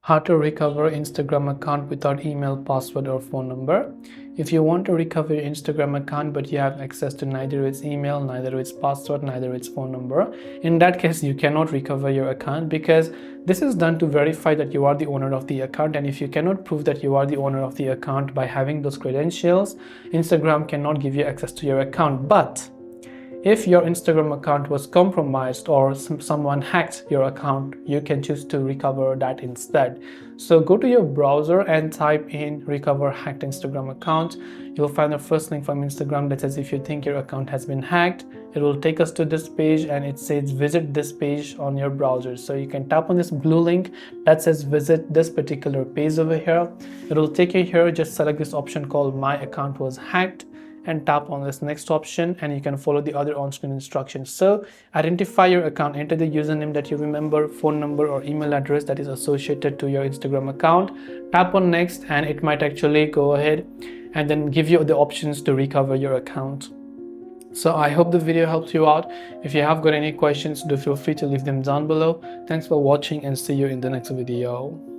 How to recover Instagram account without email, password or phone number. If you want to recover your Instagram account but you have access to neither its email, neither its password, neither its phone number, in that case you cannot recover your account, because this is done to verify that you are the owner of the account, and if you cannot prove that you are the owner of the account by having those credentials, Instagram cannot give you access to your account. But if your Instagram account was compromised or someone hacked your account, you can choose to recover that instead. So go to your browser and type in recover hacked Instagram account. You'll find the first link from Instagram that says if you think your account has been hacked. It will take us to this page and it says visit this page on your browser. So you can tap on this blue link that says visit this particular page over here. It will take you here. Just select this option called my account was hacked and tap on this next option, and you can follow the other on-screen instructions. So identify your account, enter the username that you remember, phone number or email address that is associated to your Instagram account, tap on next, and it might actually go ahead and then give you the options to recover your account. So I hope the video helps you out. If you have got any questions, do feel free to leave them down below. Thanks for watching and see you in the next video.